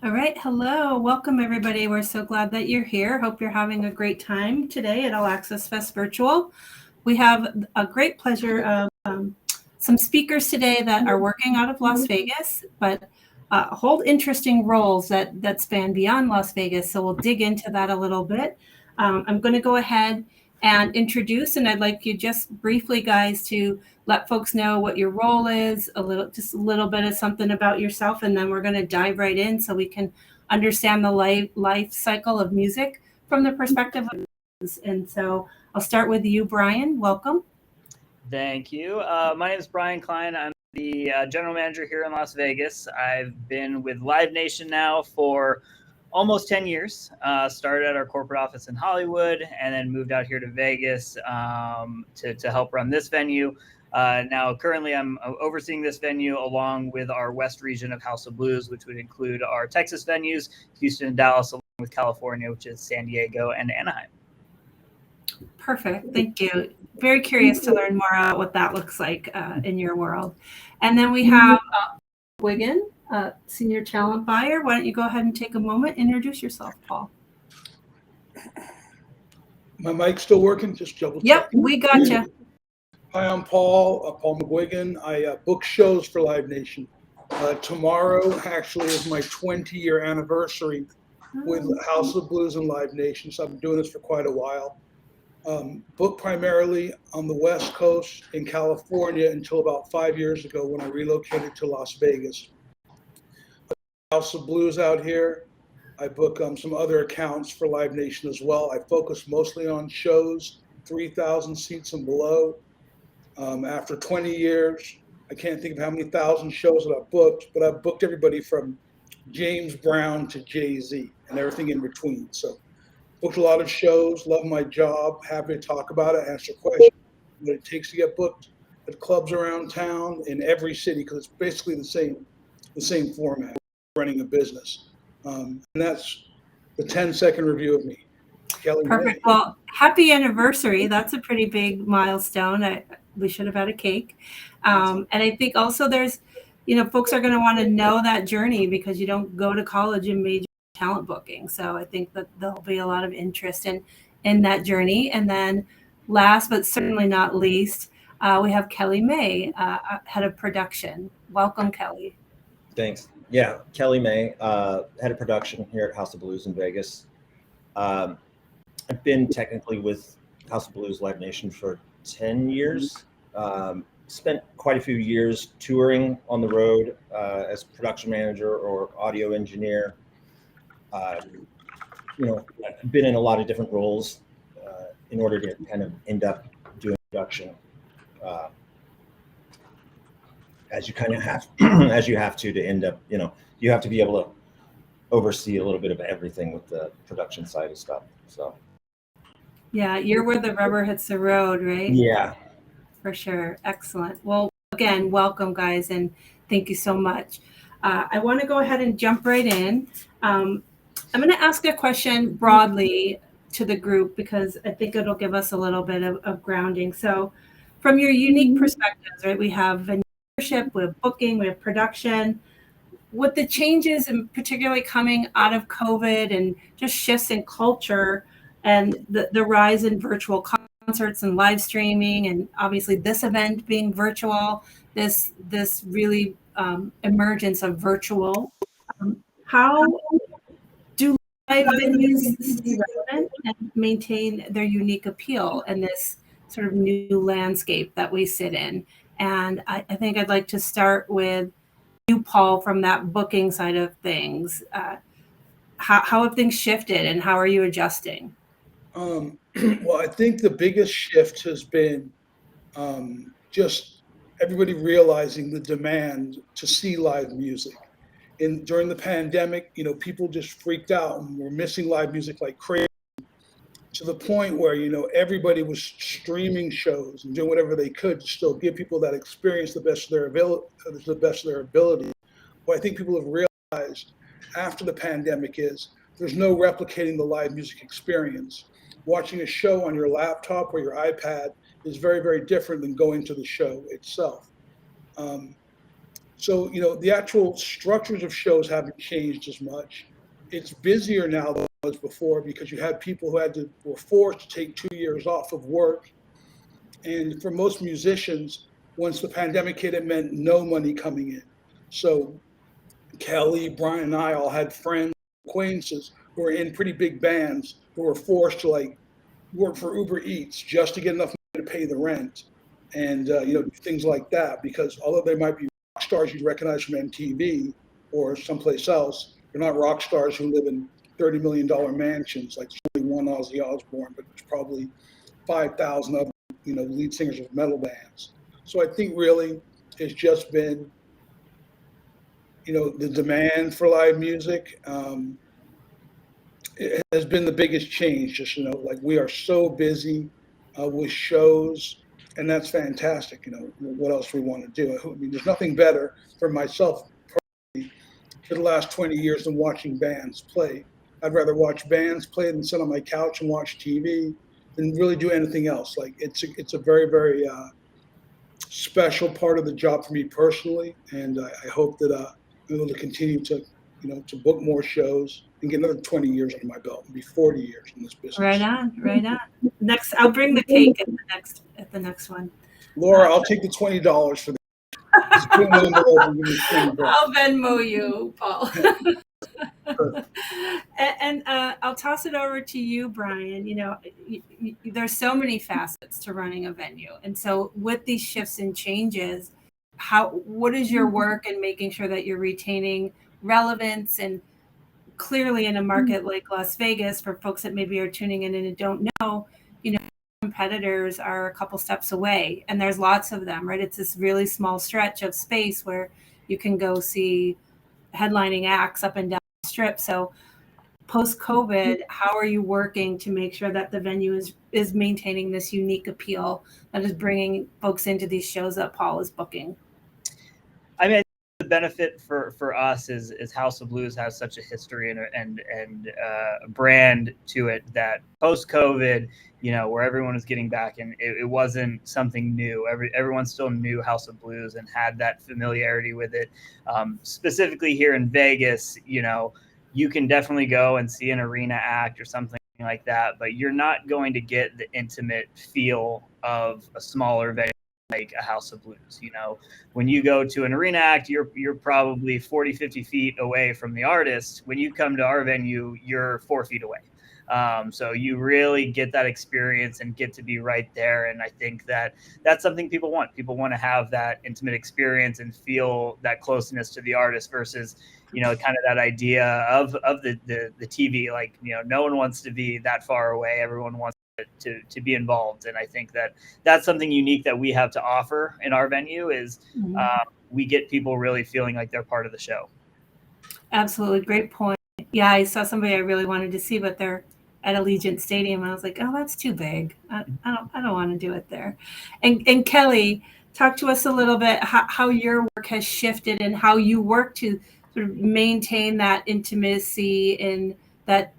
All right. Hello. Welcome, everybody. We're so glad that you're here. Hope you're having a great time today at All Access Fest Virtual. We have a great pleasure of some speakers today that are working out of Las Vegas, but hold interesting roles that span beyond Las Vegas. So we'll dig into that a little bit. I'm going to go ahead and introduce, and I'd like you just briefly, guys, to let folks know what your role is, just a little bit of something about yourself, and then we're going to dive right in so we can understand the life cycle of music from the perspective of. And so I'll start with you, Brian. Welcome. Thank you. My name is Brian Kline. I'm the general manager here in Las Vegas. I've been with Live Nation now for almost 10 years. Started at our corporate office in Hollywood and then moved out here to Vegas to help run this venue. Now, currently, I'm overseeing this venue along with our West region of House of Blues, which would include our Texas venues, Houston and Dallas, along with California, which is San Diego and Anaheim. Perfect. Thank you. Very curious to learn more about what that looks like in your world. And then we have Mcguigan, senior talent buyer. Why don't you go ahead and take a moment, introduce yourself, Paul. My mic's still working? Just double check. Yep, we got you. Hi, I'm Paul Mcguigan. I book shows for Live Nation. Tomorrow actually is my 20-year anniversary with House of Blues and Live Nation, so I've been doing this for quite a while. Booked primarily on the West Coast in California until about 5 years ago when I relocated to Las Vegas. House of Blues out here. I book some other accounts for Live Nation as well. I focus mostly on shows, 3,000 seats and below. After 20 years, I can't think of how many thousand shows that I've booked, but I've booked everybody from James Brown to Jay-Z and everything in between. So booked a lot of shows, love my job, happy to talk about it, answer questions, what it takes to get booked at clubs around town in every city, because it's basically the same format, running a business. And that's the 10-second review of me. Kelly Perfect. May. Well, happy anniversary. That's a pretty big milestone. We should have had a cake. And I think also there's, folks are going to want to know that journey because you don't go to college and major talent booking. So I think that there'll be a lot of interest in that journey. And then last but certainly not least, we have Kelly May, head of production. Welcome, Kelly. Thanks. Yeah, Kelly May, head of production here at House of Blues in Vegas. I've been technically with House of Blues Live Nation for 10 years. Spent quite a few years touring on the road as production manager or audio engineer. I've been in a lot of different roles in order to kind of end up doing production. As you kind of have, as you have to end up, you have to be able to oversee a little bit of everything with the production side of stuff. So. Yeah, you're where the rubber hits the road, right? Yeah. For sure. Excellent. Well, again, welcome, guys, and thank you so much. I want to go ahead and jump right in. I'm going to ask a question broadly to the group because I think it'll give us a little bit of grounding. So from your unique perspectives, right, we have venue leadership, we have booking, we have production. With the changes, and particularly coming out of COVID and just shifts in culture and the rise in virtual concerts and live streaming, and obviously this event being virtual, this really emergence of virtual, how do live venues stay relevant and maintain their unique appeal in this sort of new landscape that we sit in? And I think I'd like to start with you, Paul, from that booking side of things. How have things shifted and how are you adjusting? Well, I think the biggest shift has been just everybody realizing the demand to see live music. And during the pandemic, people just freaked out and were missing live music like crazy, to the point where, everybody was streaming shows and doing whatever they could to still give people that experience the best of their ability. What I think people have realized after the pandemic is there's no replicating the live music experience. Watching a show on your laptop or your iPad is very, very different than going to the show itself. So, the actual structures of shows haven't changed as much. It's busier now than it was before because you had people who were forced to take 2 years off of work. And for most musicians, once the pandemic hit, it meant no money coming in. So Kelly, Brian, and I all had friends, acquaintances who were in pretty big bands who were forced to work for Uber Eats just to get enough money to pay the rent, and things like that. Because although they might be rock stars you'd recognize from MTV or someplace else, they're not rock stars who live in $30 million mansions. Like there's only one Ozzy Osbourne, but there's probably 5,000 other lead singers of metal bands. So I think really it's just been the demand for live music. It has been the biggest change. Just we are so busy with shows, and that's fantastic. What else we want to do? I mean, there's nothing better for myself personally for the last 20 years than watching bands play. I'd rather watch bands play than sit on my couch and watch TV than really do anything else. Like it's a very, very special part of the job for me personally, and I hope that I'm able to continue to book more shows and get another 20 years under my belt and be 40 years in this business. Right on. Next, I'll bring the cake at the next one. Laura, I'll take the $20 for that. I'll Venmo you, Paul. And I'll toss it over to you, Brian. There's so many facets to running a venue, and so with these shifts and changes, what is your work in making sure that you're retaining relevance? And clearly in a market like Las Vegas, for folks that maybe are tuning in and don't know, competitors are a couple steps away, and there's lots of them, right? It's this really small stretch of space where you can go see headlining acts up and down the strip. So post-COVID, how are you working to make sure that the venue is maintaining this unique appeal that is bringing folks into these shows that Paul is booking? I mean, the benefit for us is House of Blues has such a history and a brand to it that post-COVID, where everyone was getting back, and it wasn't something new. Everyone still knew House of Blues and had that familiarity with it. Specifically here in Vegas, you can definitely go and see an arena act or something like that, but you're not going to get the intimate feel of a smaller venue like a House of Blues. When you go to an arena act, you're probably 40, 50 feet away from the artist. When you come to our venue, you're 4 feet away. So you really get that experience and get to be right there. And I think that's something people want. People want to have that intimate experience and feel that closeness to the artist versus, kind of that idea of the TV. Like, no one wants to be that far away. Everyone wants to be involved. And I think that's something unique that we have to offer in our venue is we get people really feeling like they're part of the show. Absolutely. Great point. Yeah, I saw somebody I really wanted to see, but they're at Allegiant Stadium. I was like, oh, that's too big. I don't want to do it there. And Kelly, talk to us a little bit how your work has shifted and how you work to sort of maintain that intimacy and that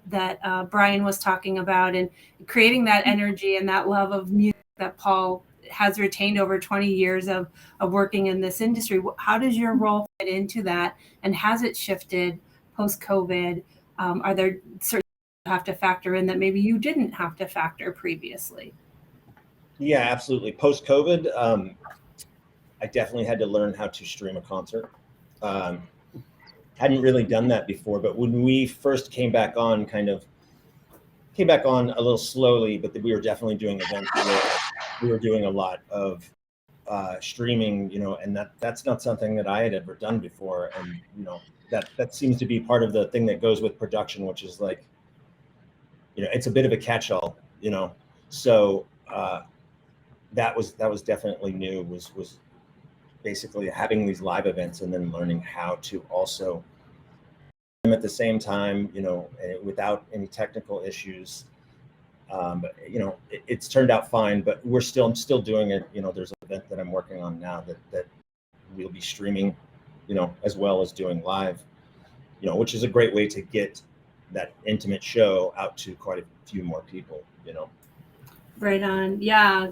Brian was talking about, and creating that energy and that love of music that Paul has retained over 20 years of working in this industry. How does your role fit into that? And has it shifted post-COVID? Are there certain things you have to factor in that maybe you didn't have to factor previously? Yeah, absolutely. Post-COVID, I definitely had to learn how to stream a concert. Hadn't really done that before, but when we first came back on a little slowly, but we were definitely doing events where we were doing a lot of streaming, and that's not something that I had ever done before. And, that seems to be part of the thing that goes with production, which is like, it's a bit of a catch-all, so that was definitely new, was basically having these live events and then learning how to also at the same time, without any technical issues. But it's turned out fine, but I'm still doing it. There's an event that I'm working on now that we'll be streaming, as well as doing live, which is a great way to get that intimate show out to quite a few more people, Right on. Yeah.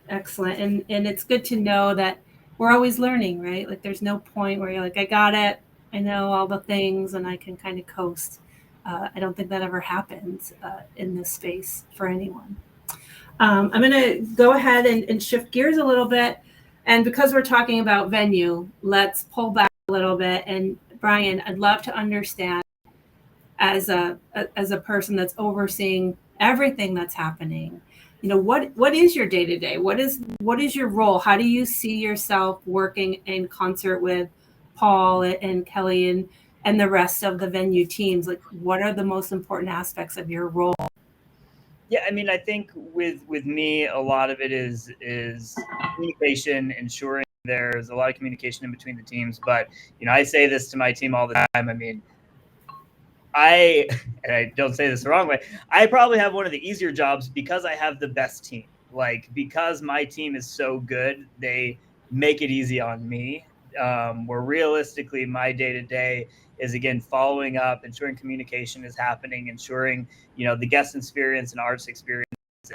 Excellent. And it's good to know that we're always learning, right? Like there's no point where you're like, I got it, I know all the things, and I can kind of coast. I don't think that ever happens in this space for anyone. I'm going to go ahead and shift gears a little bit. And because we're talking about venue, let's pull back a little bit. And Brian, I'd love to understand as a person that's overseeing everything that's happening, you know, what is your day-to-day? What is your role? How do you see yourself working in concert with Paul and Kelly and the rest of the venue teams? Like, what are the most important aspects of your role? Yeah, I mean, I think with me, a lot of it is communication, ensuring there's a lot of communication in between the teams. But you know, I say this to my team all the time. I mean, and I don't say this the wrong way, I probably have one of the easier jobs because I have the best team. Like, because my team is so good, they make it easy on me. Where realistically, my day to day is, again, following up, ensuring communication is happening, ensuring, you know, the guest experience and artist experience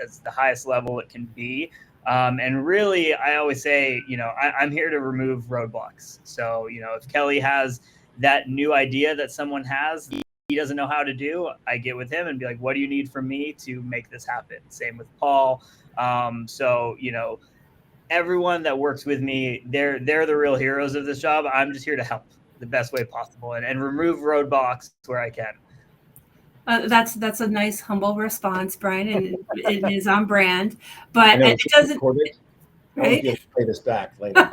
at the highest level it can be. And really, I always say, you know, I'm here to remove roadblocks. So, you know, if Kelly has that new idea that someone has, he doesn't know how to do, I get with him and be like, what do you need from me to make this happen? Same with Paul. So, you know, everyone that works with me, they're the real heroes of this job. I'm just here to help the best way possible and remove roadblocks where I can. That's a nice, humble response, Brian, and it is on brand. But it doesn't. Right? You'll play this back later.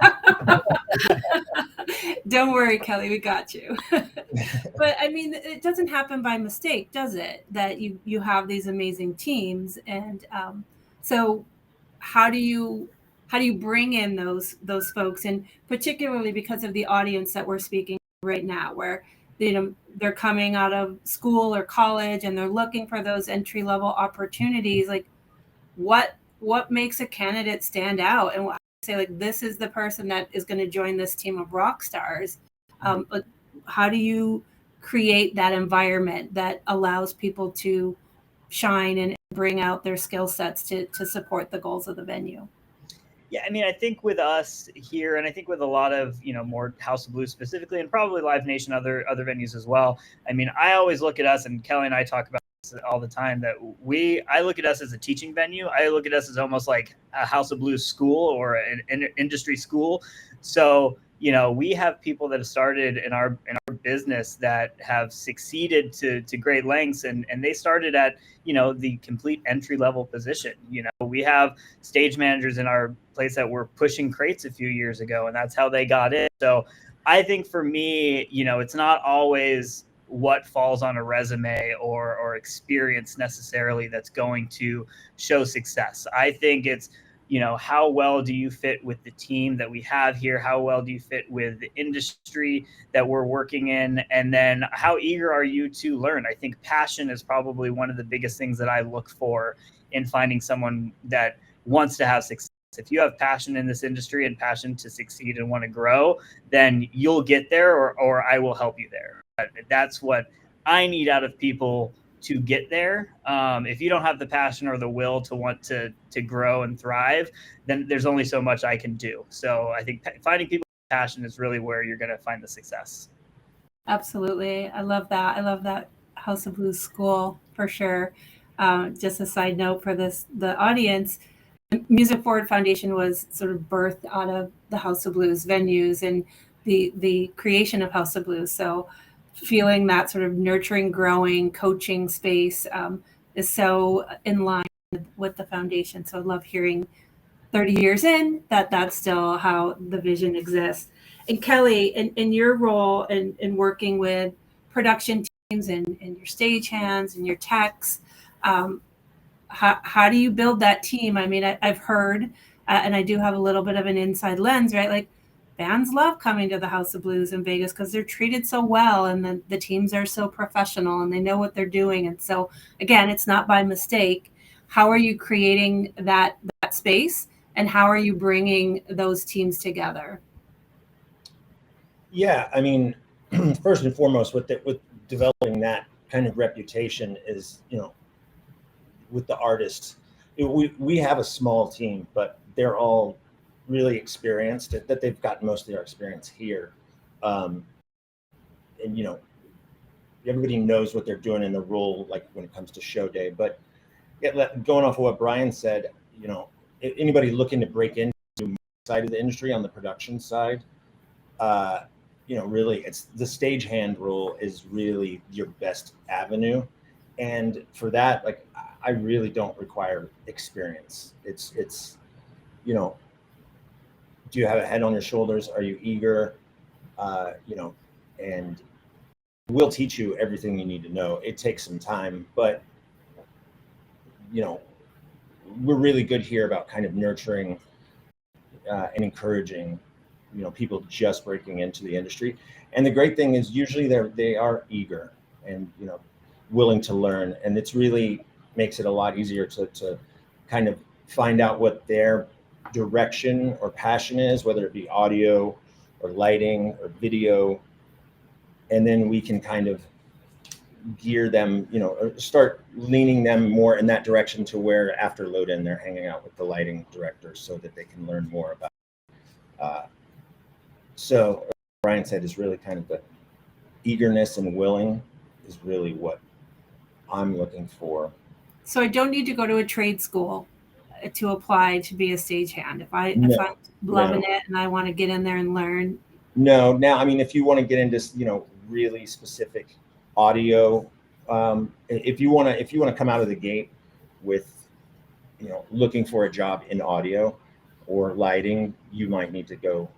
Don't worry, Kelly, we got you. But I mean, it doesn't happen by mistake, does it? That you have these amazing teams, and so how do you bring in those folks, and particularly because of the audience that we're speaking right now, where you know they're coming out of school or college and they're looking for those entry level opportunities. Like, what makes a candidate stand out, and say, like, this is the person that is going to join this team of rock stars. But how do you create that environment that allows people to shine and bring out their skill sets to support the goals of the venue? Yeah, I mean, I think with us here, and I think with a lot of, you know, more House of Blues specifically, and probably Live Nation, other venues as well. I mean, I always look at us, and Kelly and I talk about this all the time, that I look at us as a teaching venue. I look at us as almost like a House of Blues school or an industry school. So, you know, we have people that have started in our business that have succeeded to great lengths, and they started at, you know, the complete entry level position. You know, we have stage managers in our place that were pushing crates a few years ago, and that's how they got in. So I think for me, you know, it's not always what falls on a resume or experience necessarily that's going to show success. I think it's, you know, how well do you fit with the team that we have here? How well do you fit with the industry that we're working in? And then how eager are you to learn? I think passion is probably one of the biggest things that I look for in finding someone that wants to have success. If you have passion in this industry and passion to succeed and want to grow, then you'll get there, or I will help you there. That's what I need out of people to get there. If you don't have the passion or the will to want to grow and thrive, then there's only so much I can do. So I think finding people with passion is really where you're going to find the success. Absolutely. I love that. I love that House of Blues school for sure. Just a side note for the audience, Music Forward Foundation was sort of birthed out of the House of Blues venues and the creation of House of Blues. So feeling that sort of nurturing, growing, coaching space is so in line with the foundation. So I love hearing 30 years in that's still how the vision exists. And Kelly, in your role in working with production teams and your stagehands and your techs, how do you build that team? I mean, I've heard, and I do have a little bit of an inside lens, right? Like, bands love coming to the House of Blues in Vegas because they're treated so well, and the teams are so professional and they know what they're doing. And so, again, it's not by mistake. How are you creating that space, and how are you bringing those teams together? Yeah, I mean, first and foremost, with developing that kind of reputation is, you know, with the artists, we have a small team, but they're all really experienced, that they've gotten most of their experience here. And, you know, everybody knows what they're doing in the role, like when it comes to show day. But going off of what Brian said, you know, anybody looking to break into the side of the industry on the production side, you know, really it's the stagehand role is really your best avenue. And for that, like, I really don't require experience. It's, you know, do you have a head on your shoulders? Are you eager? You know, and we'll teach you everything you need to know. It takes some time, but, you know, we're really good here about kind of nurturing and encouraging, you know, people just breaking into the industry. And the great thing is usually they are eager and, you know, willing to learn. And it's really makes it a lot easier to kind of find out what their direction or passion is, whether it be audio or lighting or video. And then we can kind of gear them, you know, or start leaning them more in that direction to where after load in, they're hanging out with the lighting director so that they can learn more about it. So Brian said is really kind of the eagerness and willing is really what I'm looking for. So I don't need to go to a trade school to apply to be a stagehand. If I'm loving it and I want to get in there and learn. No, now, I mean, if you want to get into, you know, really specific audio, if you want to come out of the gate with, you know, looking for a job in audio or lighting, you might need to go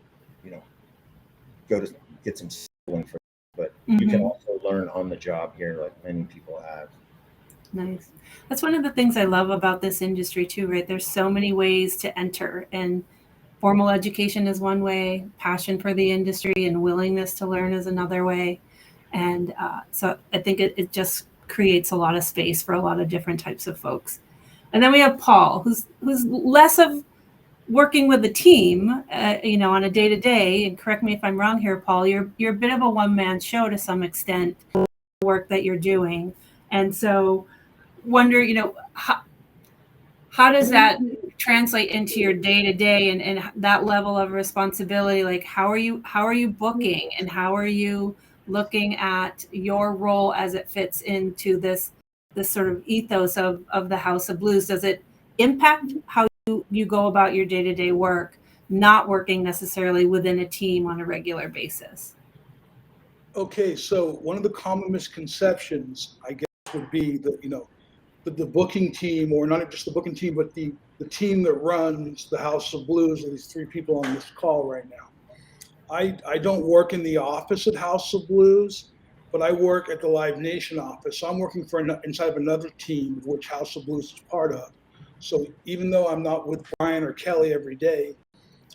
to get some schooling for it. But you can also learn on the job here, like many people have. Nice. That's one of the things I love about this industry too, right? There's so many ways to enter, and formal education is one way, passion for the industry and willingness to learn is another way. And so I think it just creates a lot of space for a lot of different types of folks. And then we have Paul, who's less of working with a team, you know, on a day-to-day. And correct me if I'm wrong here, Paul. You're a bit of a one-man show to some extent, the work that you're doing. And so, wonder, you know, how does that translate into your day-to-day and that level of responsibility? Like, how are you booking, and how are you looking at your role as it fits into this sort of ethos of the House of Blues? Does it impact how you go about your day-to-day work, not working necessarily within a team on a regular basis? Okay, so one of the common misconceptions, I guess, would be that, you know, the booking team, or not just the booking team, but the team that runs the House of Blues, are these three people on this call right now. I don't work in the office at House of Blues, but I work at the Live Nation office. So I'm working inside of another team, of which House of Blues is part of. So even though I'm not with Brian or Kelly every day,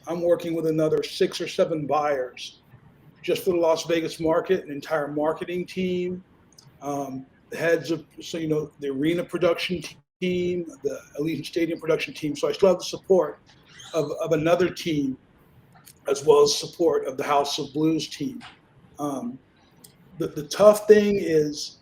I'm working with another 6 or 7 buyers just for the Las Vegas market, an entire marketing team, the heads of, so, you know, the arena production team, the Allegiant Stadium production team. So I still have the support of another team, as well as support of the House of Blues team. The tough thing is,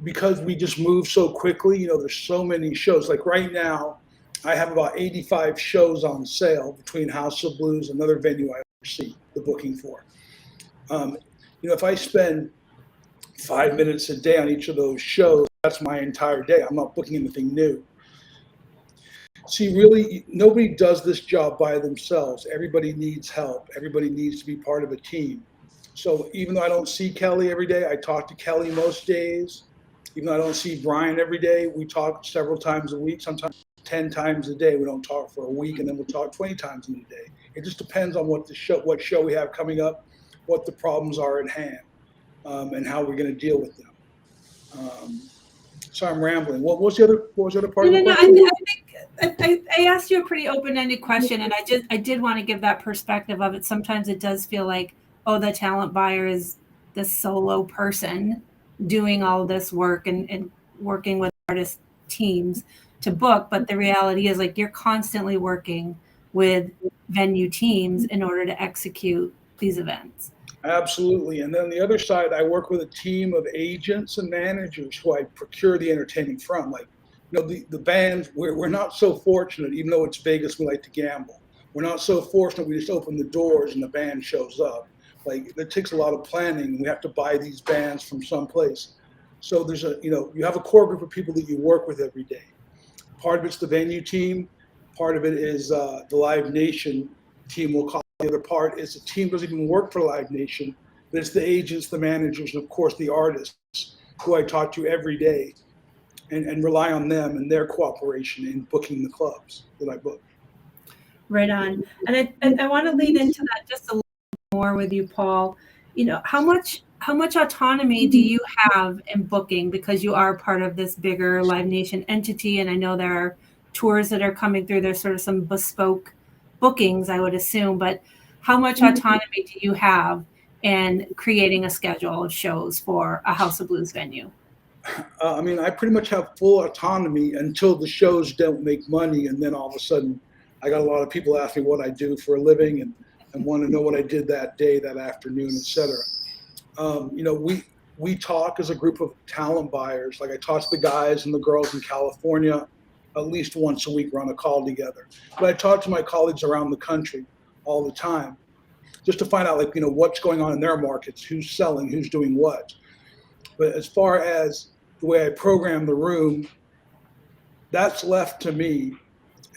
because we just move so quickly, you know, there's so many shows. Like right now, I have about 85 shows on sale between House of Blues, another venue I oversee the booking for. You know, if I spend 5 minutes a day on each of those shows, that's my entire day. I'm not booking anything new. See, really, nobody does this job by themselves. Everybody needs help. Everybody needs to be part of a team. So even though I don't see Kelly every day, I talk to Kelly most days. Even though I don't see Brian every day, we talk several times a week, sometimes 10 times a day. We don't talk for a week, and then we'll talk 20 times in a day. It just depends on what show we have coming up, what the problems are at hand, and how we're going to deal with them. So I'm rambling. What was the other part of the question? I think I asked you a pretty open-ended question, and I did want to give that perspective of it. Sometimes it does feel like, oh, the talent buyer is this solo person doing all this work and working with artist teams to book. But the reality is, like, you're constantly working with venue teams in order to execute these events. Absolutely. And then the other side, I work with a team of agents and managers who I procure the entertaining from. Like, you know, the band, we're not so fortunate, even though it's Vegas, we like to gamble. We're not so fortunate we just open the doors and the band shows up. Like, it takes a lot of planning. We have to buy these bands from someplace. So there's you have a core group of people that you work with every day. Part of it's the venue team. Part of it is the Live Nation team, we'll call it. The other part is the team doesn't even work for Live Nation, but it's the agents, the managers, and of course the artists who I talk to every day and rely on them and their cooperation in booking the clubs that I book. Right on. And I want to lead into that just a little more with you, Paul. How much autonomy do you have in booking, because you are part of this bigger Live Nation entity, and I know there are tours that are coming through. There's sort of some bespoke bookings, I would assume, but how much autonomy do you have in creating a schedule of shows for a House of Blues venue? I pretty much have full autonomy until the shows don't make money, and then all of a sudden I got a lot of people ask me what I do for a living and want to know what I did that day, that afternoon, etc. We talk as a group of talent buyers. Like, I talk to the guys and the girls in California at least once a week. We're on a call together. But I talk to my colleagues around the country all the time just to find out, what's going on in their markets, who's selling, who's doing what. But as far as the way I program the room, that's left to me.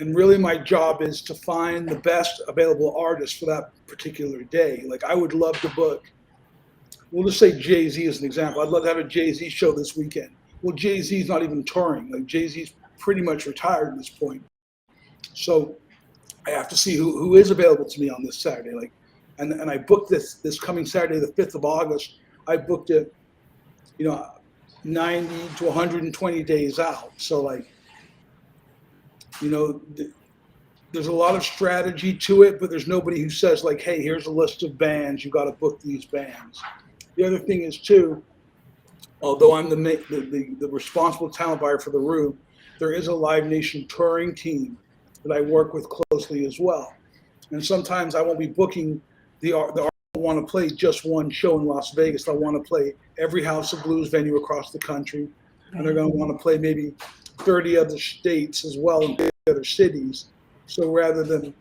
And really my job is to find the best available artists for that particular day. Like, I would love to book, we'll just say Jay-Z as an example. I'd love to have a Jay-Z show this weekend. Well, Jay-Z's not even touring. Like, Jay-Z's pretty much retired at this point. So I have to see who is available to me on this Saturday. And I booked this coming Saturday, the 5th of August. I booked it, 90 to 120 days out. So there's a lot of strategy to it, but there's nobody who says hey, here's a list of bands, you got to book these bands. The other thing is too, although I'm the responsible talent buyer for the room, there is a Live Nation touring team that I work with closely as well. And sometimes I won't be booking the artist want to play just one show in Las Vegas. They'll want to play every House of Blues venue across the country, and they're going to want to play maybe 30 other states as well and other cities. So rather than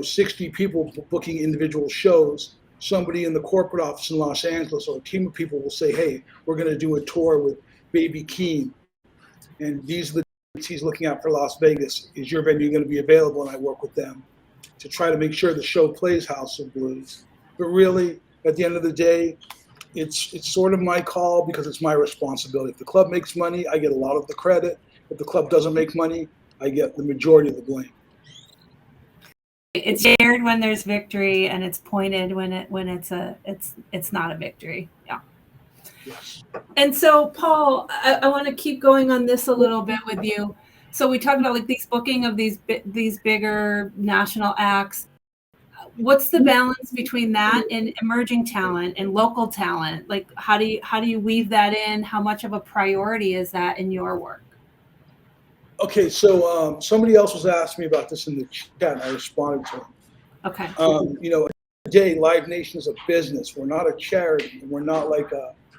60 people booking individual shows, somebody in the corporate office in Los Angeles or a team of people will say, hey, we're going to do a tour with Baby Keem, and these are the dates he's looking at for Las Vegas. Is your venue going to be available? And I work with them to try to make sure the show plays House of Blues. But really, at the end of the day, it's sort of my call because it's my responsibility. If the club makes money, I get a lot of the credit. If the club doesn't make money, I get the majority of the blame. It's shared when there's victory, and it's pointed when it's not a victory. Yeah. Yes. And so, Paul, I want to keep going on this a little bit with you. So we talked about these booking of these bigger national acts. What's the balance between that and emerging talent and local talent? How do you weave that in? How much of a priority is that in your work? Okay, so somebody else was asking me about this in the chat, and I responded to him. Okay. Today, Live Nation is a business. We're not a charity. We're not like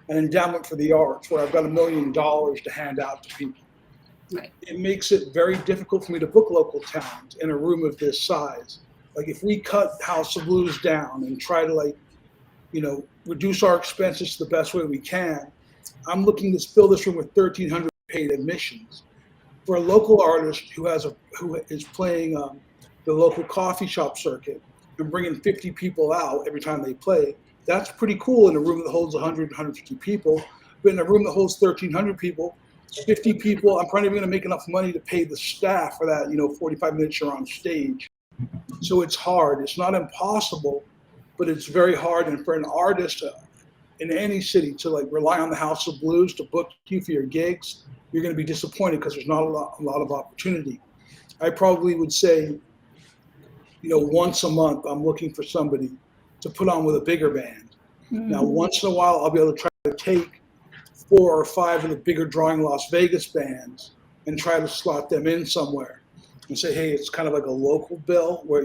an endowment for the arts where I've got $1 million to hand out to people. Right. It makes it very difficult for me to book local talent in a room of this size. If we cut House of Blues down and try to reduce our expenses the best way we can, I'm looking to fill this room with 1,300 paid admissions. For a local artist who is playing the local coffee shop circuit and bringing 50 people out every time they play, that's pretty cool in a room that holds 100, 150 people. But in a room that holds 1,300 people, 50 people, I'm probably going to make enough money to pay the staff for that, 45 minutes you're on stage. So it's hard. It's not impossible, but it's very hard. And for an artist in any city to rely on the House of Blues to book you for your gigs, you're going to be disappointed because there's not a lot of opportunity. I probably would say, once a month, I'm looking for somebody to put on with a bigger band. Mm-hmm. Now, once in a while, I'll be able to try to take 4 or 5 of the bigger drawing Las Vegas bands and try to slot them in somewhere and say, hey, it's kind of like a local bill where,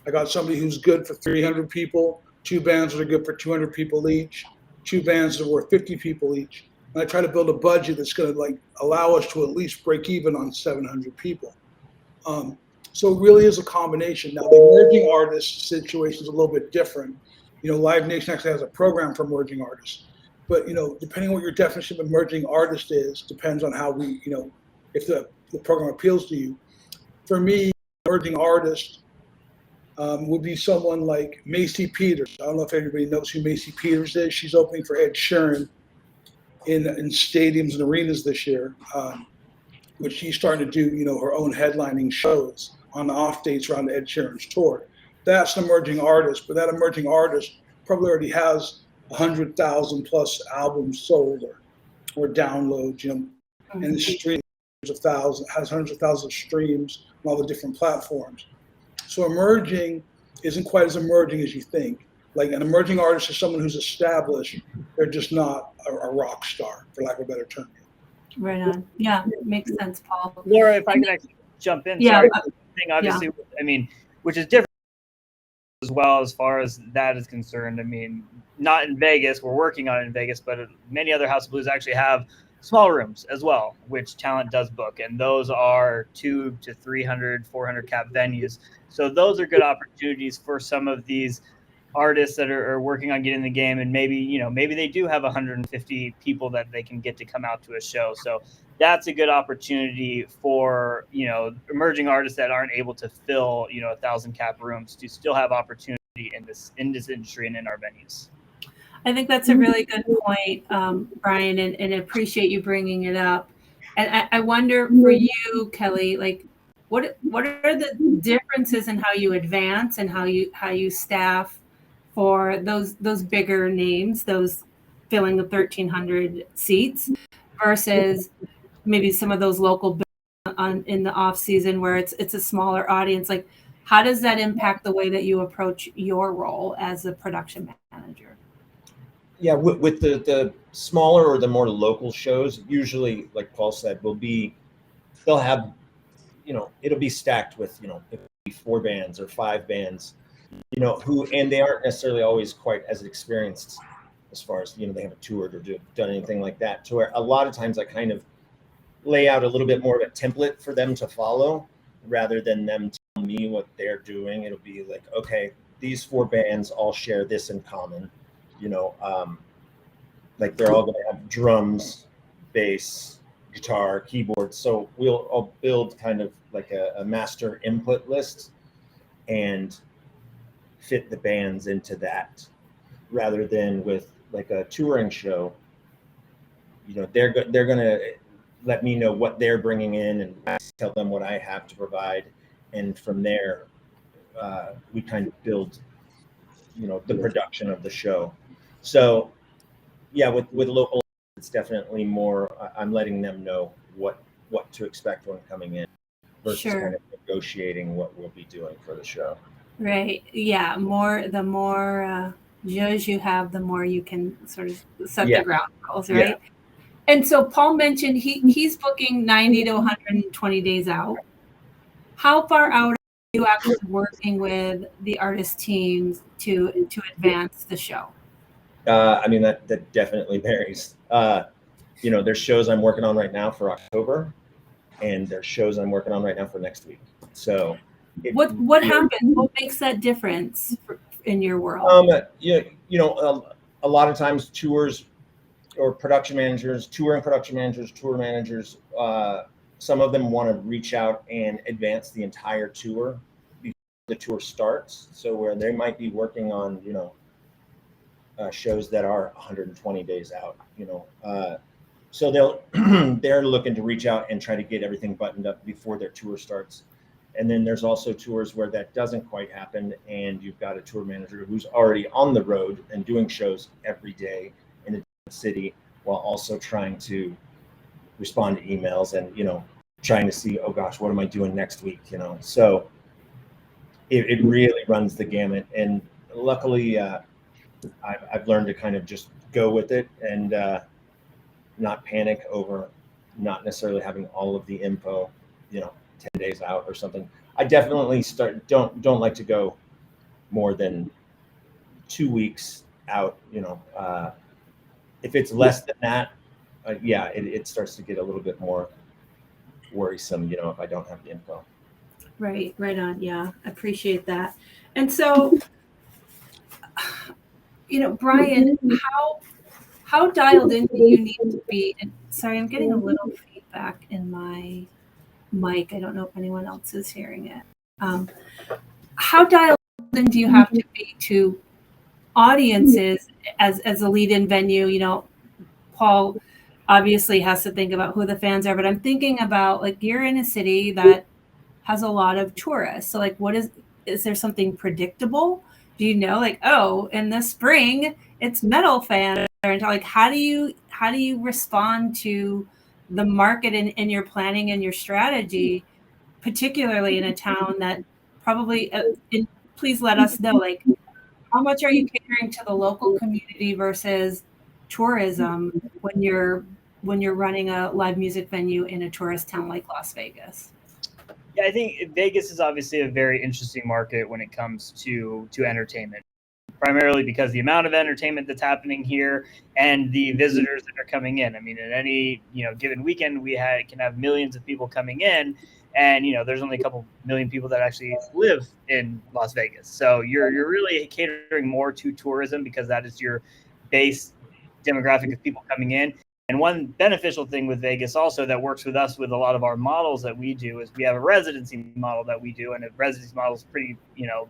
I got somebody who's good for 300 people, 2 bands that are good for 200 people each, 2 bands that are worth 50 people each. And I try to build a budget that's going to allow us to at least break even on 700 people. So it really is a combination. Now, the emerging artist situation is a little bit different. Live Nation actually has a program for emerging artists. But, depending on what your definition of emerging artist is, depends on how if the program appeals to you. For me, emerging artist would be someone like Macy Peters. I don't know if everybody knows who Macy Peters is. She's opening for Ed Sheeran in stadiums and arenas this year, which she's starting to do, her own headlining shows on the off dates around Ed Sheeran's tour. That's an emerging artist, but that emerging artist probably already has 100,000 plus albums sold or downloads, and the streams has hundreds of thousands of streams on all the different platforms. So emerging isn't quite as emerging as you think. Like an emerging artist is someone who's established. They're just not a rock star, for lack of a better term. Right on. Yeah, makes sense, Paul. Laura, if I can actually jump in. Yeah. Sorry. Thing, obviously, which is different as well as far as that is concerned. Not in Vegas. We're working on it in Vegas, but many other House of Blues actually have small rooms as well, which talent does book. And those are 200 to 300, 400 cap venues. So those are good opportunities for some of these artists that are working on getting in the game. And maybe they do have 150 people that they can get to come out to a show. So that's a good opportunity for, emerging artists that aren't able to fill, 1,000 cap rooms to still have opportunity in this industry and in our venues. I think that's a really good point, Brian, and I appreciate you bringing it up. And I wonder for you, Kelly, like what are the differences in how you advance and how you staff for those bigger names, those filling the 1,300 seats versus maybe some of those local in the off season where it's a smaller audience? Like, how does that impact the way that you approach your role as a production manager? Yeah, with the smaller or the more local shows, usually, like Paul said, they'll have, it'll be stacked with, 4 bands or 5 bands, and they aren't necessarily always quite as experienced as far as, they haven't toured or done anything like that. To where a lot of times I kind of lay out a little bit more of a template for them to follow rather than them tell me what they're doing. It'll be like, okay, these 4 bands all share this in common. Like they're all going to have drums, bass, guitar, keyboard. So I'll build kind of like a master input list and fit the bands into that, rather than with like a touring show. They're going to let me know what they're bringing in and I tell them what I have to provide, and from there we kind of build the production of the show. So yeah, with local, it's definitely more, I'm letting them know what to expect when coming in versus kind of negotiating what we'll be doing for the show. Right. Yeah. The more judges you have, the more you can sort of set the ground rules, right? Yeah. And so Paul mentioned he's booking 90 to 120 days out. How far out are you actually working with the artist teams to advance the show? That definitely varies. There's shows I'm working on right now for October, and there's shows I'm working on right now for next week. So what happens? What makes that difference in your world? A lot of times tours or production managers, tour managers, some of them want to reach out and advance the entire tour before the tour starts. So where they might be working on, shows that are 120 days out, so they're looking to reach out and try to get everything buttoned up before their tour starts. And then there's also tours where that doesn't quite happen, and you've got a tour manager who's already on the road and doing shows every day in a different city while also trying to respond to emails and trying to see, oh gosh, what am I doing next week? So it really runs the gamut, and luckily I've learned to kind of just go with it and not panic over not necessarily having all of the info, 10 days out or something. I definitely don't like to go more than 2 weeks out. If it's less than that, it starts to get a little bit more worrisome, if I don't have the info. Right on. Yeah, I appreciate that. And so, Brian, how dialed in do you need to be? And sorry, I'm getting a little feedback in my mic. I don't know if anyone else is hearing it. How dialed in do you have to be to audiences as a lead-in venue? Paul obviously has to think about who the fans are, but I'm thinking about, like, you're in a city that has a lot of tourists. So, like, is there something predictable? Do you know, like, oh, in the spring it's metal fans, and like, how do you respond to the market in your planning and your strategy, particularly in a town that probably, please let us know, like, how much are you catering to the local community versus tourism when you're running a live music venue in a tourist town like Las Vegas? Yeah, I think Vegas is obviously a very interesting market when it comes to entertainment, primarily because the amount of entertainment that's happening here and the visitors that are coming in. I mean, at any given weekend, can have millions of people coming in, and there's only a couple million people that actually live in Las Vegas. So you're really catering more to tourism because that is your base demographic of people coming in. And one beneficial thing with Vegas also that works with us with a lot of our models that we do is we have a residency model that we do, and a residency model is pretty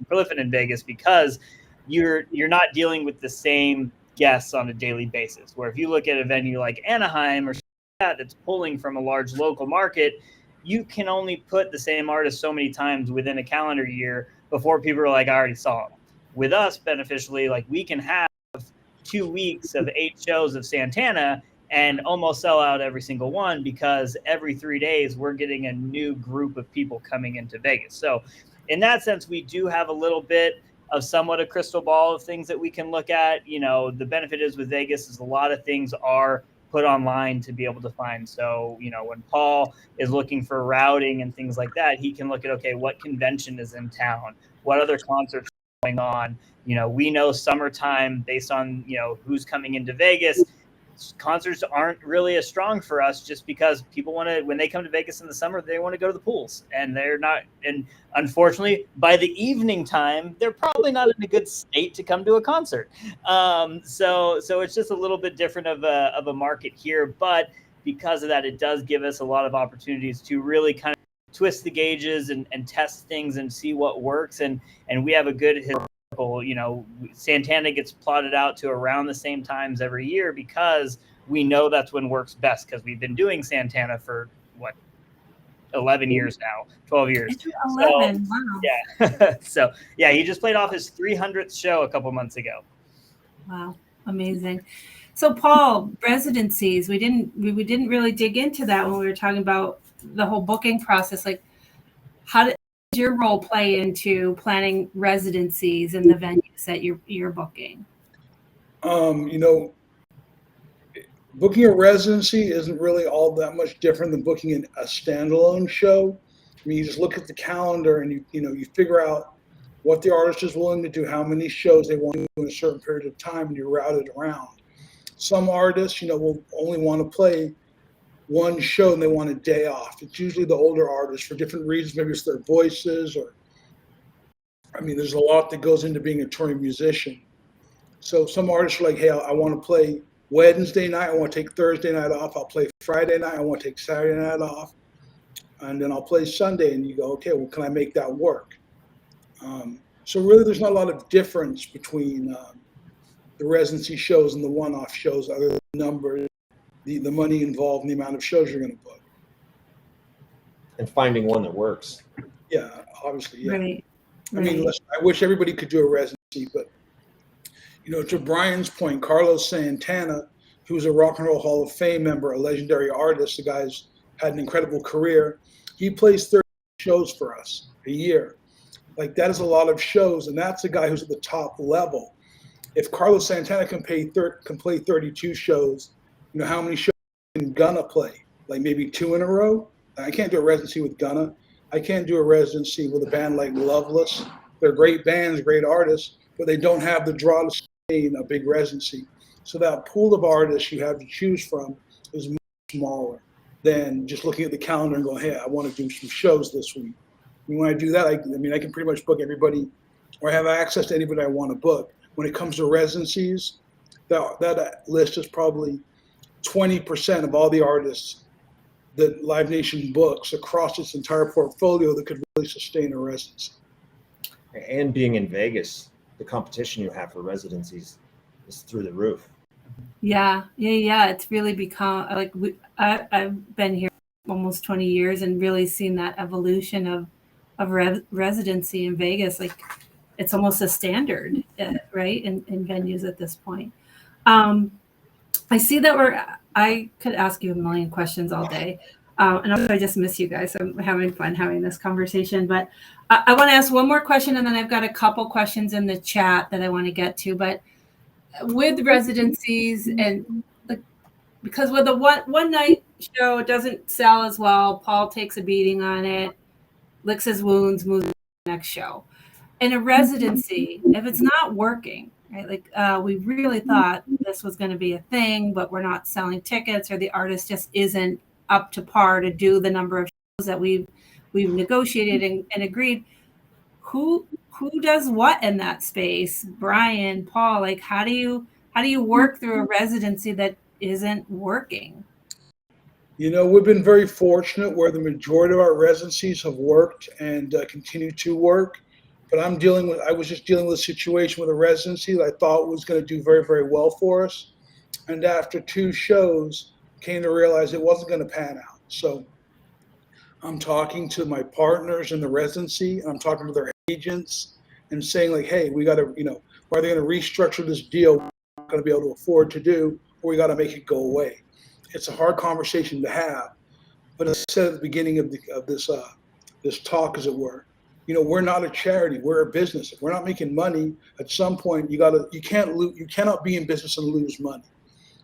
prolific in Vegas because you're not dealing with the same guests on a daily basis. Where if you look at a venue like Anaheim or that's pulling from a large local market, you can only put the same artist so many times within a calendar year before people are like, I already saw them. With us, beneficially, like, we can have 2 weeks of 8 shows of Santana and almost sell out every single one because every 3 days we're getting a new group of people coming into Vegas. So in that sense, we do have a little bit of somewhat a crystal ball of things that we can look at. The benefit is with Vegas is a lot of things are put online to be able to find. So, when Paul is looking for routing and things like that, he can look at, okay, what convention is in town? What other concerts are going on? We know summertime based on, who's coming into Vegas. Concerts aren't really as strong for us just because people when they come to Vegas in the summer, they want to go to the pools, and they're not. And unfortunately, by the evening time, they're probably not in a good state to come to a concert. So it's just a little bit different of a market here, but because of that, it does give us a lot of opportunities to really kind of twist the gauges and test things and see what works. And we have a good Santana gets plotted out to around the same times every year because we know that's when works best, because we've been doing Santana for 11 years now, 12 years. 11, wow. Yeah. So yeah, he just played off his 300th show a couple months ago. Wow, amazing. So Paul, residencies, we didn't really dig into that when we were talking about the whole booking process. Like, how does your role play into planning residencies and the venues that you're booking? Booking a residency isn't really all that much different than booking a standalone show. I mean, you just look at the calendar and you figure out what the artist is willing to do, how many shows they want to do in a certain period of time, and you route it around. Some artists, will only want to play one show and they want a day off. It's usually the older artists for different reasons. Maybe it's their voices, there's a lot that goes into being a touring musician. So some artists are like, hey, I want to play Wednesday night. I want to take Thursday night off. I'll play Friday night. I want to take Saturday night off. And then I'll play Sunday. And you go, okay, well, can I make that work? So really, there's not a lot of difference between the residency shows and the one-off shows, other than the numbers, the money involved, and the amount of shows you're going to book. And finding one that works. Yeah, obviously, yeah. Right. I mean, listen, I wish everybody could do a residency, but to Brian's point, Carlos Santana, who's a Rock and Roll Hall of Fame member, a legendary artist, the guy's had an incredible career. He plays 30 shows for us a year. Like, that is a lot of shows, and that's a guy who's at the top level. If Carlos Santana can play 32 shows, how many shows can Gunna play? Like, maybe 2 in a row? I can't do a residency with Gunna. I can't do a residency with a band like Loveless. They're great bands, great artists, but they don't have the draw to stay in a big residency. So that pool of artists you have to choose from is much smaller than just looking at the calendar and going, hey, I want to do some shows this week. When I do that, I can pretty much book everybody, or have access to anybody I want to book. When it comes to residencies, that list is probably 20% of all the artists that Live Nation books across its entire portfolio that could really sustain a residency. And being in Vegas, the competition you have for residencies is through the roof. Yeah. It's really become like I've been here almost 20 years and really seen that evolution of residency in Vegas. Like it's almost a standard, right, in venues at this point. I see that I could ask you a million questions all day. And I just miss you guys. I'm having fun having this conversation. But I want to ask one more question, and then I've got a couple questions in the chat that I want to get to. But with residencies, and because with a one night show, it doesn't sell as well. Paul takes a beating on it, licks his wounds, moves to the next show. In a residency, if it's not working, right? Like we really thought this was going to be a thing, but we're not selling tickets, or the artist just isn't up to par to do the number of shows that we've negotiated and agreed. Who does what in that space? Brian, Paul, like how do you work through a residency that isn't working? We've been very fortunate where the majority of our residencies have worked and continue to work. But I was just dealing with a situation with a residency that I thought was going to do very, very well for us. And after 2 shows, came to realize it wasn't going to pan out. So I'm talking to my partners in the residency, and I'm talking to their agents and saying like, hey, we got to, we're either going to restructure this deal we're not going to be able to afford to do, or we got to make it go away. It's a hard conversation to have. But as I said at the beginning of this talk, as it were, we're not a charity. We're a business. If we're not making money, at some point you cannot be in business and lose money.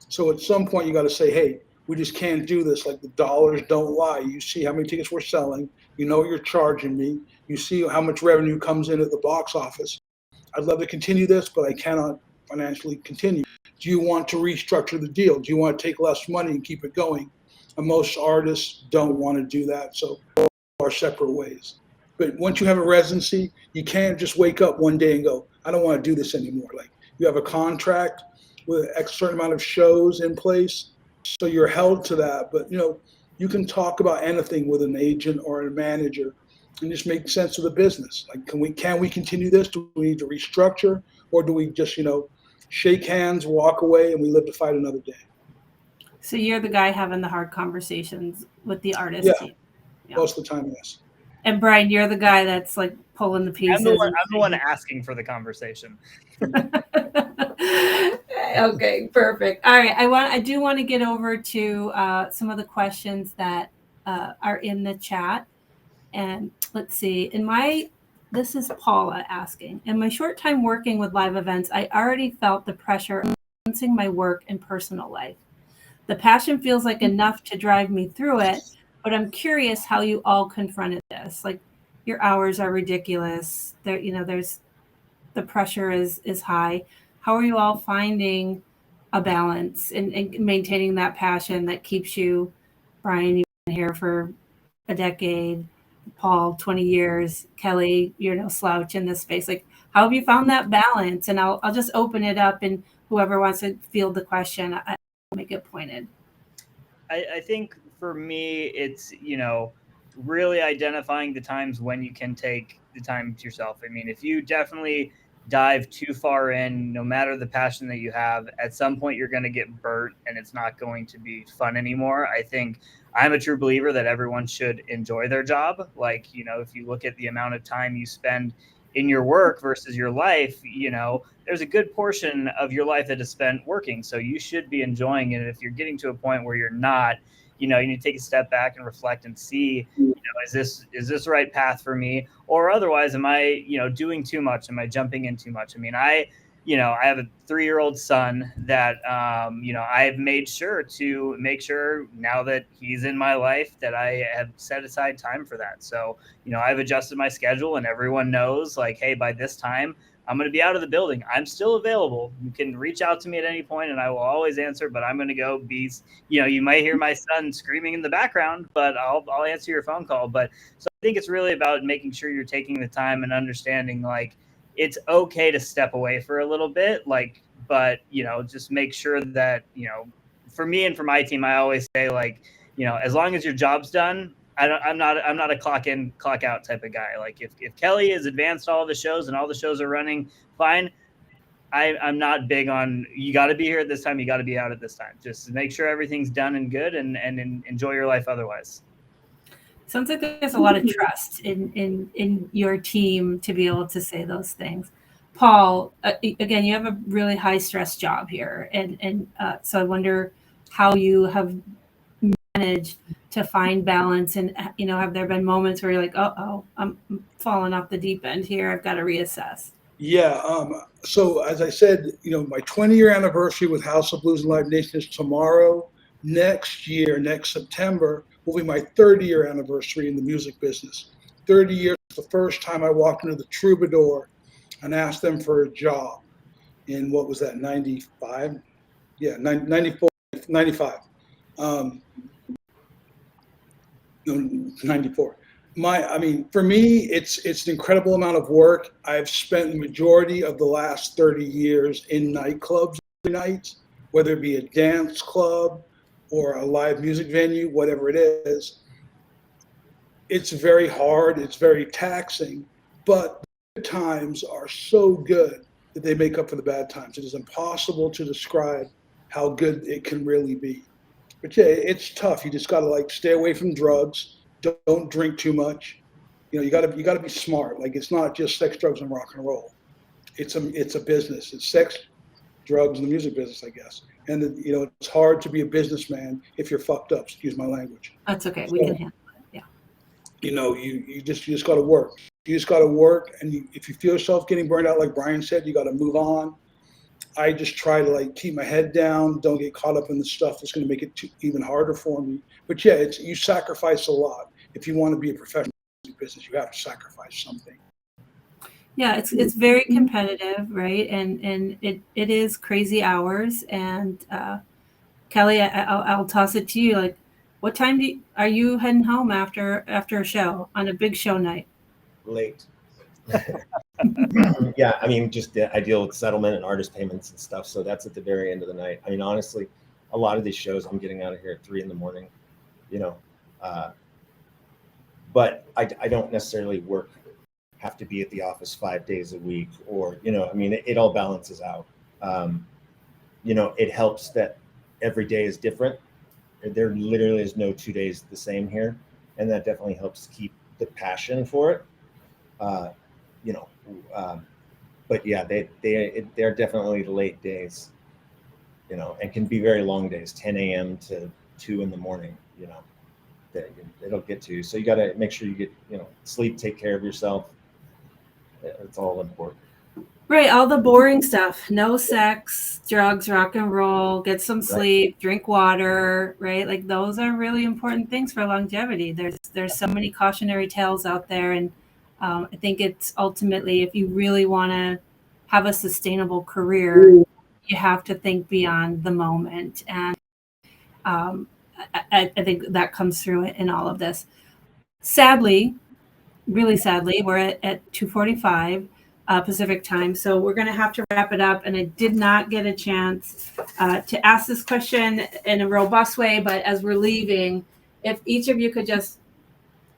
So at some point you got to say, hey, we just can't do this. Like the dollars don't lie. You see how many tickets we're selling. You know what you're charging me. You see how much revenue comes in at the box office. I'd love to continue this, but I cannot financially continue. Do you want to restructure the deal? Do you want to take less money and keep it going? And most artists don't want to do that. So are separate ways. But once you have a residency, you can't just wake up one day and go, I don't want to do this anymore. Like you have a contract with a certain amount of shows in place, so you're held to that. But you can talk about anything with an agent or a manager and just make sense of the business. Like can we continue this? Do we need to restructure, or do we just shake hands, walk away, and we live to fight another day? So you're the guy having the hard conversations with the artist. Yeah. Most of the time, yes. And Brian, you're the guy that's like pulling the pieces. I'm the one asking for the conversation. Okay, perfect. All right, I do want to get over to some of the questions that are in the chat, and let's see. This is Paula asking. In my short time working with live events, I already felt the pressure of balancing my work and personal life. The passion feels like enough to drive me through it. But I'm curious how you all confronted this. Like your hours are ridiculous. There's the pressure is high. How are you all finding a balance and maintaining that passion that keeps you, Brian, you've been here for a decade, Paul, 20 years, Kelly, you're no slouch in this space. Like how have you found that balance? And I'll just open it up, and whoever wants to field the question, I'll make it pointed. I think for me, it's, really identifying the times when you can take the time to yourself. I mean, if you definitely dive too far in, no matter the passion that you have, at some point you're going to get burnt and it's not going to be fun anymore. I think I'm a true believer that everyone should enjoy their job. Like, if you look at the amount of time you spend in your work versus your life, there's a good portion of your life that is spent working. So you should be enjoying it. If you're getting to a point where you're not, you need to take a step back and reflect and see, is this the right path for me? Or otherwise, am I, doing too much? Am I jumping in too much? I mean, I have a 3-year-old son that, I've made sure to make sure now that he's in my life that I have set aside time for that. So, I've adjusted my schedule, and everyone knows like, hey, by this time, I'm going to be out of the building. I'm still available. You can reach out to me at any point and I will always answer, but I'm going to go be, you might hear my son screaming in the background, but I'll answer your phone call. But so think it's really about making sure you're taking the time and understanding, like, it's okay to step away for a little bit, like, but, you know, just make sure that, you know, for me and for my team, I always say, like, you know, as long as your job's done, I'm not a clock in, clock out type of guy. Like, if Kelly has advanced all the shows and all the shows are running fine, I'm not big on, you got to be here at this time, you got to be out at this time. Just make sure everything's done and good, and enjoy your life otherwise. Sounds like there's a lot of trust in your team to be able to say those things. Paul, again, you have a really high stress job here, and so I wonder how you have managed to find balance. And, you know, have there been moments where you're like, oh, I'm falling off the deep end here, I've got to reassess? Yeah. So as I said, you know, my 20-year anniversary with House of Blues and Live Nation is tomorrow. Next year, next September, will be my 30-year anniversary in the music business. 30 years, the first time I walked into the Troubadour and asked them for a job in, what was that, 95? Yeah, 94, 95. No, 94. For me, it's an incredible amount of work. I've spent the majority of the last 30 years in nightclubs every night, whether it be a dance club or a live music venue, whatever it is. It's very hard, it's very taxing, but the times are so good that they make up for the bad times. It is impossible to describe how good it can really be. But yeah, it's tough. You just got to, like, stay away from drugs. Don't drink too much. You know, you got to be smart. Like, it's not just sex, drugs, and rock and roll. It's a business. It's sex, drugs, and the music business, I guess. And you know, it's hard to be a businessman if you're fucked up. Excuse my language. That's okay. We can handle it. Yeah. You know, you just got to work. You just got to work, and if you feel yourself getting burned out, like Brian said, you got to move on. I just try to, like, keep my head down, don't get caught up in the stuff that's going to make it even harder for me. But yeah, you sacrifice a lot. If you want to be a professional business, you have to sacrifice something. Yeah, it's very competitive, right? And it is crazy hours. And Kelly, I'll toss it to you. Like, what time are you heading home after a show, on a big show night? Late. Yeah, I mean, I deal with settlement and artist payments and stuff, so that's at the very end of the night. I mean, honestly, a lot of these shows I'm getting out of here at 3 a.m, you know, but I don't necessarily have to be at the office 5 days a week, or, you know, I mean, it all balances out. You know, it helps that every day is different. There literally is no 2 days the same here, and that definitely helps keep the passion for it. You know, but yeah, they're definitely the late days, you know, and can be very long days, 10 a.m. to 2 a.m, you know, that it'll get to you. So you got to make sure you get, you know, sleep, take care of yourself. It's all important. Right, all the boring stuff. No sex, drugs, rock and roll, get some sleep, right. Drink water, right? Like, those are really important things for longevity. There's so many cautionary tales out there, and I think it's ultimately, if you really want to have a sustainable career, you have to think beyond the moment. And I think that comes through in all of this. Sadly, really sadly, we're at 2:45 Pacific time, so we're going to have to wrap it up. And I did not get a chance to ask this question in a robust way, but as we're leaving, if each of you could just,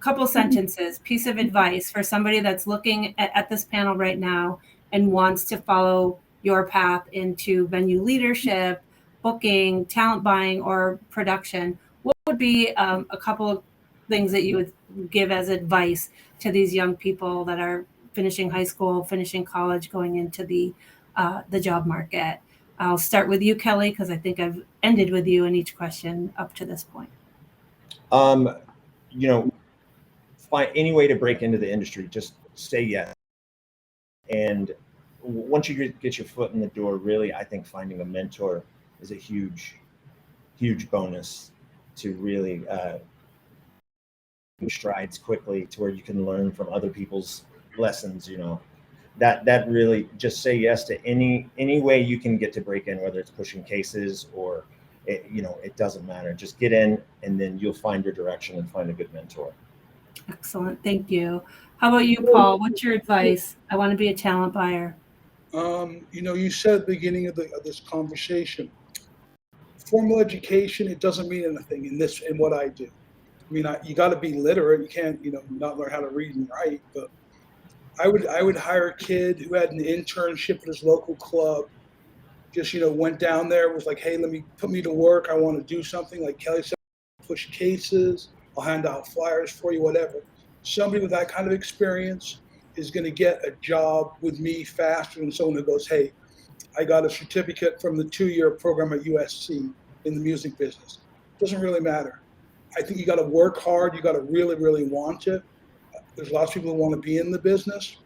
couple sentences, piece of advice for somebody that's looking at this panel right now and wants to follow your path into venue leadership, booking, talent buying, or production, what would be a couple of things that you would give as advice to these young people that are finishing high school, finishing college, going into the job market? I'll start with you, Kelly, because I think I've ended with you in each question up to this point. You know, find any way to break into the industry, just say yes. And once you get your foot in the door, really, I think finding a mentor is a huge bonus to really strides quickly to where you can learn from other people's lessons. You know, that really, just say yes to any way you can get to break in, whether it's pushing cases or it doesn't matter. Just get in, and then you'll find your direction and find a good mentor. Excellent. Thank you. How about you, Paul? What's your advice? I want to be a talent buyer. You said at the beginning of this conversation, formal education, it doesn't mean anything in what I do. I mean, you got to be literate. You can't, not learn how to read and write. But I would hire a kid who had an internship at his local club. Just went down there, was like, hey, put me to work. I want to do something. Like Kelly said, push cases. I'll hand out flyers for you, whatever. Somebody with that kind of experience is going to get a job with me faster than someone who goes, hey, I got a certificate from the 2-year program at USC in the music business. Doesn't really matter. I think you got to work hard. You got to really, really want it. There's lots of people who want to be in the business.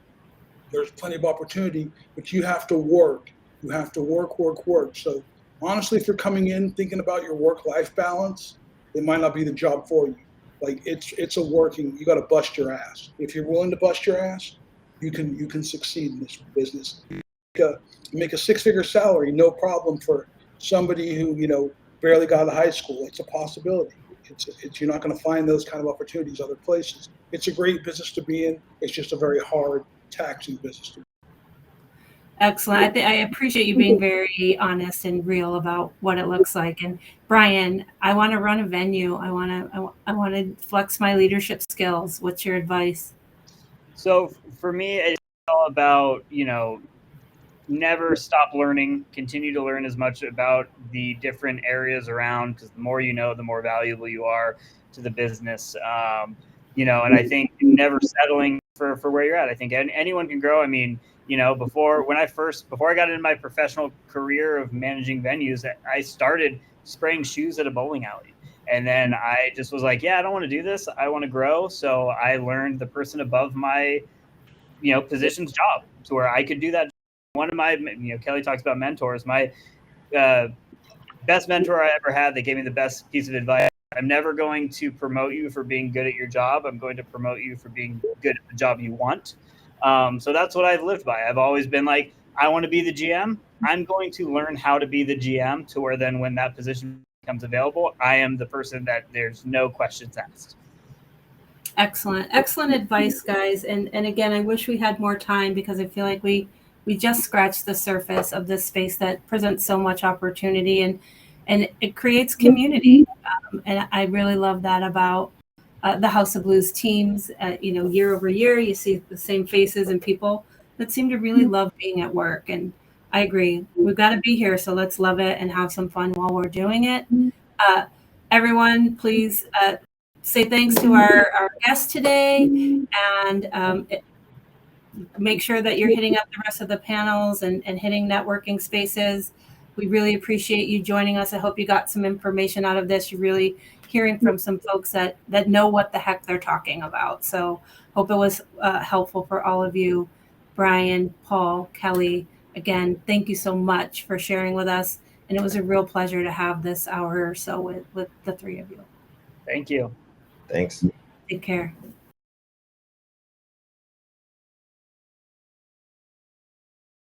There's plenty of opportunity, but you have to work. You have to work. So honestly, if you're coming in thinking about your work-life balance, it might not be the job for you. Like it's a working. You got to bust your ass. If you're willing to bust your ass, you can succeed in this business. Make a 6-figure salary, no problem for somebody who barely got out of high school. It's a possibility. It's you're not going to find those kind of opportunities other places. It's a great business to be in. It's just a very hard, taxing business to be in. Excellent. I appreciate you being very honest and real about what it looks like. And Brian, I want to run a venue. I want to flex my leadership skills. What's your advice? So for me, it's all about, never stop learning, continue to learn as much about the different areas around, because the more you know, the more valuable you are to the business. And I think never settling for where you're at. I think anyone can grow. I mean, before I got into my professional career of managing venues, I started spraying shoes at a bowling alley. And then I just was like, yeah, I don't want to do this. I want to grow. So I learned the person above my, position's job to where I could do that. One of my, Kelly talks about mentors. My best mentor I ever had, that gave me the best piece of advice: I'm never going to promote you for being good at your job. I'm going to promote you for being good at the job you want. So that's what I've lived by. I've always been like, I want to be the GM. I'm going to learn how to be the GM to where then when that position becomes available, I am the person that there's no questions asked. Excellent advice, guys. And again, I wish we had more time, because I feel like we just scratched the surface of this space that presents so much opportunity, and it creates community. And I really love that about the House of Blues teams. Year over year, you see the same faces and people that seem to really love being at work. And I agree. We've got to be here, so let's love it and have some fun while we're doing it. Everyone, please say thanks to our guest today, and make sure that you're hitting up the rest of the panels and hitting networking spaces. We really appreciate you joining us. I hope you got some information out of this. You're really hearing from some folks that know what the heck they're talking about. So hope it was helpful for all of you. Brian, Paul, Kelly, again, thank you so much for sharing with us. And it was a real pleasure to have this hour or so with the three of you. Thank you. Thanks. Take care.